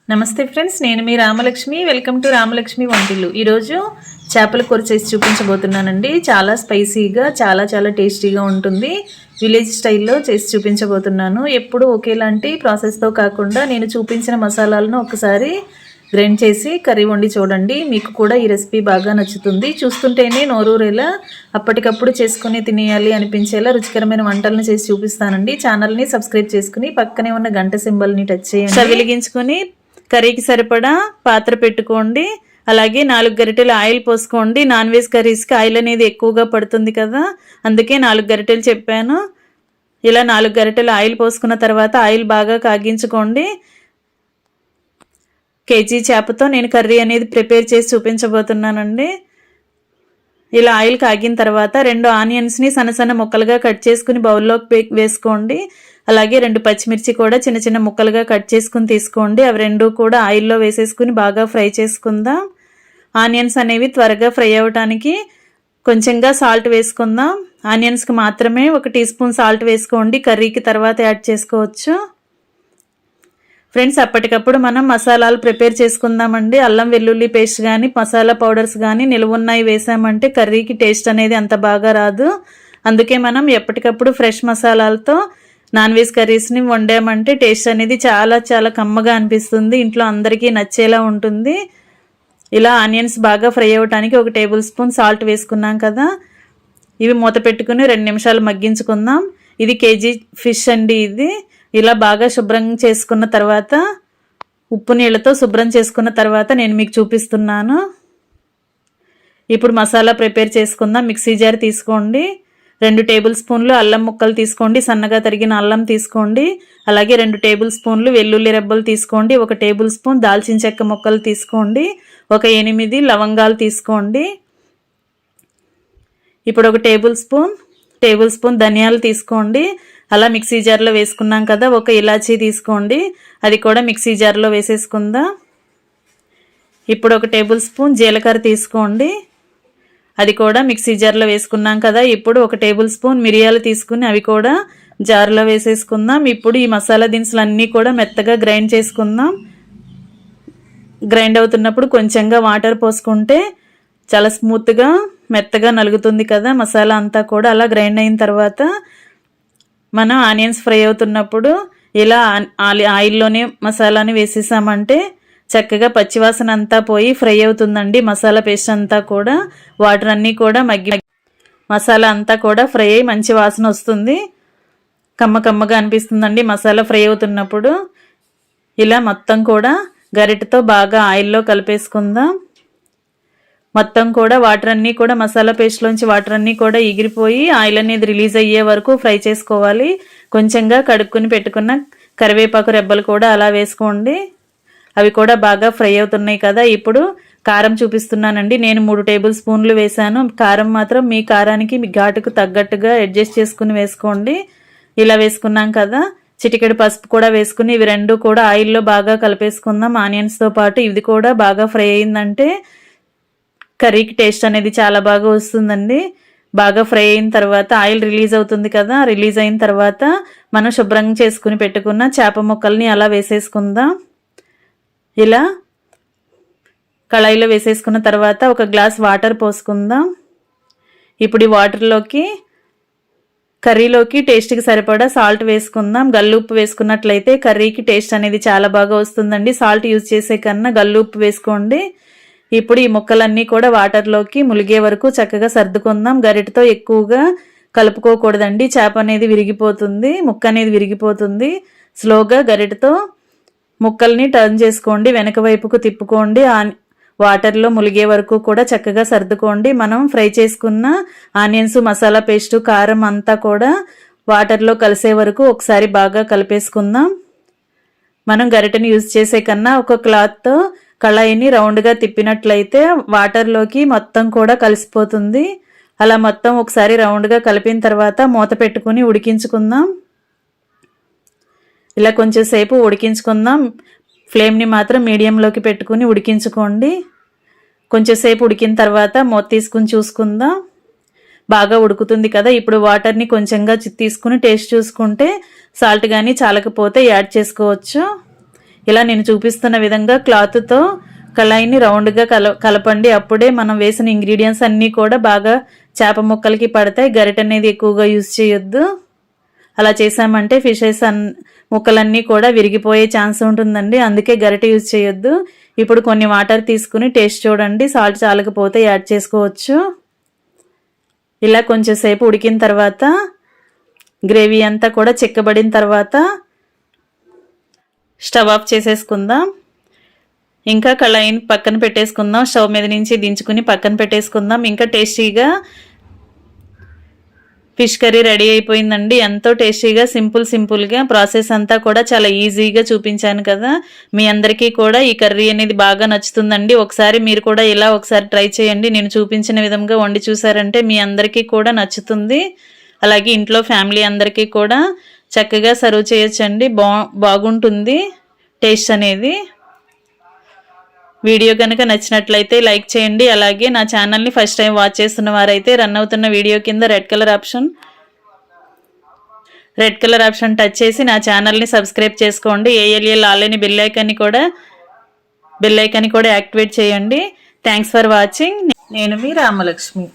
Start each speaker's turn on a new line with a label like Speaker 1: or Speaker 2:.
Speaker 1: నమస్తే ఫ్రెండ్స్, నేను మీ రామలక్ష్మి. వెల్కమ్ టు రామలక్ష్మి వంటిల్లు. ఈరోజు చేపల కూర చేసి చూపించబోతున్నానండి. చాలా స్పైసీగా చాలా టేస్టీగా ఉంటుంది. విలేజ్ స్టైల్లో చేసి చూపించబోతున్నాను. ఎప్పుడు ఒకేలాంటి ప్రాసెస్తో కాకుండా నేను చూపించిన మసాలాలను ఒకసారి గ్రైండ్ చేసి కర్రీ వండి చూడండి. మీకు కూడా ఈ రెసిపీ బాగా నచ్చుతుంది. చూస్తుంటేనే నోరూరేలా అప్పటికప్పుడు చేసుకుని తినేయాలి అనిపించేలా రుచికరమైన వంటలను చేసి చూపిస్తానండి. ఛానల్ని సబ్స్క్రైబ్ చేసుకుని పక్కనే ఉన్న గంట సింబల్ని టచ్ చేయండి. వెలిగించుకొని కర్రీకి సరిపడా పాత్ర పెట్టుకోండి. అలాగే 4 గరిటెలు ఆయిల్ పోసుకోండి. నాన్ వెజ్ కర్రీస్కి ఆయిల్ అనేది ఎక్కువగా పడుతుంది కదా, అందుకే 4 గరిటెలు చెప్పాను. ఇలా 4 గరిటెలు ఆయిల్ పోసుకున్న తర్వాత ఆయిల్ బాగా కాగించుకోండి. కేజీ చేపతో నేను కర్రీ అనేది ప్రిపేర్ చేసి చూపించబోతున్నానండి. ఇలా ఆయిల్ కాగిన తర్వాత 2 ఆనియన్స్ని సన్న ముక్కలుగా కట్ చేసుకుని బౌల్లోకి వేసుకోండి. అలాగే 2 పచ్చిమిర్చి కూడా చిన్న ముక్కలుగా కట్ చేసుకుని తీసుకోండి. అవి 2 కూడా ఆయిల్లో వేసేసుకుని బాగా ఫ్రై చేసుకుందాం. ఆనియన్స్ అనేవి త్వరగా ఫ్రై అవ్వడానికి కొంచెంగా సాల్ట్ వేసుకుందాం. ఆనియన్స్కి మాత్రమే 1 టీ స్పూన్ సాల్ట్ వేసుకోండి. కర్రీకి తర్వాత యాడ్ చేసుకోవచ్చు. ఫ్రెండ్స్, అప్పటికప్పుడు మనం మసాలాలు ప్రిపేర్ చేసుకుందామండి. అల్లం వెల్లుల్లి పేస్ట్ కానీ మసాలా పౌడర్స్ కానీ నిలువున్నాయి వేసామంటే కర్రీకి టేస్ట్ అనేది అంత బాగా రాదు. అందుకే మనం ఎప్పటికప్పుడు ఫ్రెష్ మసాలాలతో నాన్ వెజ్ కర్రీస్ని వండామంటే టేస్ట్ అనేది చాలా కమ్మగా అనిపిస్తుంది. ఇంట్లో అందరికీ నచ్చేలా ఉంటుంది. ఇలా ఆనియన్స్ బాగా ఫ్రై అవ్వడానికి 1 టేబుల్ స్పూన్ సాల్ట్ వేసుకున్నాం కదా, ఇవి మూత పెట్టుకుని 2 నిమిషాలు మగ్గించుకుందాం. ఇది కేజీ ఫిష్ అండి. ఇది ఇలా బాగా శుభ్రం చేసుకున్న తర్వాత ఉప్పు నీళ్ళతో శుభ్రం చేసుకున్న తర్వాత నేను మీకు చూపిస్తున్నాను. ఇప్పుడు మసాలా ప్రిపేర్ చేసుకుందాం. మిక్సీ జార్ తీసుకోండి. 2 టేబుల్ స్పూన్లు అల్లం ముక్కలు తీసుకోండి. సన్నగా తరిగిన అల్లం తీసుకోండి. అలాగే 2 టేబుల్ స్పూన్లు వెల్లుల్లి రెబ్బలు తీసుకోండి. 1 టేబుల్ స్పూన్ దాల్చిన చెక్క ముక్కలు తీసుకోండి. 8 లవంగాలు తీసుకోండి. ఇప్పుడు 1 టేబుల్ స్పూన్ ధనియాలు తీసుకోండి. అలా మిక్సీ జార్లో వేసుకున్నాం కదా. 1 ఇలాచీ తీసుకోండి, అది కూడా మిక్సీ జార్లో వేసేసుకుందాం. ఇప్పుడు 1 టేబుల్ స్పూన్ జీలకర్ర తీసుకోండి, అది కూడా మిక్సీ జార్లో వేసుకున్నాం కదా. ఇప్పుడు 1 టేబుల్ స్పూన్ మిరియాలు తీసుకుని అవి కూడా జార్లో వేసేసుకుందాం. ఇప్పుడు ఈ మసాలా దినుసులు అన్నీ కూడా మెత్తగా గ్రైండ్ చేసుకుందాం. గ్రైండ్ అవుతున్నప్పుడు కొంచెంగా వాటర్ పోసుకుంటే చాలా స్మూత్గా మెత్తగా నలుగుతుంది కదా మసాలా అంతా కూడా. అలా గ్రైండ్ అయిన తర్వాత మనం ఆనియన్స్ ఫ్రై అవుతున్నప్పుడు ఇలా ఆయిల్లోనే మసాలాని వేసేసామంటే చక్కగా పచ్చివాసన అంతా పోయి ఫ్రై అవుతుందండి. మసాలా పేస్ట్ అంతా కూడా వాటర్ అన్నీ కూడా మసాలా అంతా కూడా ఫ్రై అయ్యి మంచి వాసన వస్తుంది. కమ్మగా అనిపిస్తుందండి మసాలా ఫ్రై అవుతున్నప్పుడు. ఇలా మొత్తం కూడా గరిటెతో బాగా ఆయిల్లో కలిపేసుకుందాం. మొత్తం కూడా వాటర్ అన్నీ కూడా మసాలా పేస్ట్లోంచి వాటర్ అన్నీ కూడా ఎగిరిపోయి ఆయిల్ అనేది రిలీజ్ అయ్యే వరకు ఫ్రై చేసుకోవాలి. కొంచెంగా కడుక్కుని పెట్టుకున్న కరివేపాకు రెబ్బలు కూడా అలా వేసుకోండి. అవి కూడా బాగా ఫ్రై అవుతున్నాయి కదా. ఇప్పుడు కారం చూపిస్తున్నానండి. నేను 3 టేబుల్ స్పూన్లు వేసాను. కారం మాత్రం మీ కారానికి మీ ఘాటుకు తగ్గట్టుగా అడ్జస్ట్ చేసుకుని వేసుకోండి. ఇలా వేసుకున్నాం కదా. చిటికెడు పసుపు కూడా వేసుకుని ఇవి 2 కూడా ఆయిల్లో బాగా కలిపేసుకుందాం. ఆనియన్స్తో పాటు ఇది కూడా బాగా ఫ్రై అయిందంటే కర్రీకి టేస్ట్ అనేది చాలా బాగా వస్తుందండి. బాగా ఫ్రై అయిన తర్వాత ఆయిల్ రిలీజ్ అవుతుంది కదా. రిలీజ్ అయిన తర్వాత మనం శుభ్రం చేసుకుని పెట్టుకున్న చేప ముక్కల్ని అలా వేసేసుకుందాం. ఇలా కళాయిలో వేసేసుకున్న తర్వాత 1 గ్లాస్ వాటర్ పోసుకుందాం. ఇప్పుడు ఈ వాటర్లోకి కర్రీలోకి టేస్ట్కి సరిపడా సాల్ట్ వేసుకుందాం. గల్లుప్పు వేసుకున్నట్లయితే కర్రీకి టేస్ట్ అనేది చాలా బాగా వస్తుందండి. సాల్ట్ యూజ్ చేసే కన్నా గల్లుప్పు వేసుకోండి. ఇప్పుడు ఈ ముక్కలన్నీ కూడా వాటర్లోకి ములిగే వరకు చక్కగా సర్దుకుందాం. గరిటతో ఎక్కువగా కలుపుకోకూడదండి, చేప అనేది విరిగిపోతుంది, ముక్క అనేది విరిగిపోతుంది. స్లోగా గరిటతో ముక్కల్ని టర్న్ చేసుకోండి, వెనక వైపుకు తిప్పుకోండి. వాటర్లో ములిగే వరకు కూడా చక్కగా సర్దుకోండి. మనం ఫ్రై చేసుకున్న ఆనియన్స్, మసాలా పేస్టు, కారం అంతా కూడా వాటర్లో కలిసే వరకు ఒకసారి బాగా కలిపేసుకుందాం. మనం గరిటెని యూజ్ చేసే కన్నా ఒక క్లాత్తో కళాయిని రౌండ్గా తిప్పినట్లయితే వాటర్లోకి మొత్తం కూడా కలిసిపోతుంది. అలా మొత్తం ఒకసారి రౌండ్గా కలిపిన తర్వాత మూత పెట్టుకుని ఉడికించుకుందాం. ఇలా కొంచెం సేపు ఉడికించుకుందాం. ఫ్లేమ్ని మాత్రం మీడియంలోకి పెట్టుకుని ఉడికించుకోండి. కొంచెం సేపు ఉడికిన తర్వాత మూత తీసుకుని చూసుకుందాం. బాగా ఉడుకుతుంది కదా. ఇప్పుడు వాటర్ని కొంచెంగా తీసుకుని టేస్ట్ చూసుకుంటే సాల్ట్ కానీ చాలకపోతే యాడ్ చేసుకోవచ్చు. ఇలా నేను చూపిస్తున్న విధంగా క్లాత్తో కళాయిని రౌండ్గా కలపండి. అప్పుడే మనం వేసిన ఇంగ్రీడియంట్స్ అన్నీ కూడా బాగా చేప ముక్కలకి పడతాయి. గరిటె అనేది ఎక్కువగా యూజ్ చేయొద్దు. అలా చేసామంటే ఫిషెస్ ముక్కలన్నీ కూడా విరిగిపోయే ఛాన్స్ ఉంటుందండి. అందుకే గరిటె యూజ్ చేయొద్దు. ఇప్పుడు కొన్ని వాటర్ తీసుకుని టేస్ట్ చూడండి. సాల్ట్ చాలకపోతే యాడ్ చేసుకోవచ్చు. ఇలా కొంచెం సేపు ఉడికిన తర్వాత గ్రేవీ అంతా కూడా చిక్కబడిన తర్వాత స్టవ్ ఆఫ్ చేసేసుకుందాం. ఇంకా కళాయిని పక్కన పెట్టేసుకుందాం. స్టవ్ మీద నుంచి దించుకుని పక్కన పెట్టేసుకుందాం. ఇంకా టేస్టీగా ఫిష్ కర్రీ రెడీ అయిపోయిందండి. ఎంతో టేస్టీగా సింపుల్గా ప్రాసెస్ అంతా కూడా చాలా ఈజీగా చూపించాను కదా. మీ అందరికీ కూడా ఈ కర్రీ అనేది బాగా నచ్చుతుందండి. ఒకసారి మీరు కూడా ఇలా ఒకసారి ట్రై చేయండి. నేను చూపించిన విధంగా వండి చూసారంటే మీ అందరికీ కూడా నచ్చుతుంది. అలాగే ఇంట్లో ఫ్యామిలీ అందరికీ కూడా చక్కగా సర్వ్ చేయొచ్చండి. బాగుంటుంది టేస్ట్ అనేది. వీడియో కనుక నచ్చినట్లయితే లైక్ చేయండి. అలాగే నా ఛానల్ని ఫస్ట్ టైం వాచ్ చేస్తున్న వారైతే రన్ అవుతున్న వీడియో కింద రెడ్ కలర్ ఆప్షన్ టచ్ చేసి నా ఛానల్ని సబ్స్క్రైబ్ చేసుకోండి. ALL ఆల్ అని బెల్ ఐకాన్ని కూడా యాక్టివేట్ చేయండి. Thanks for watching. నేను మీ రామలక్ష్మి.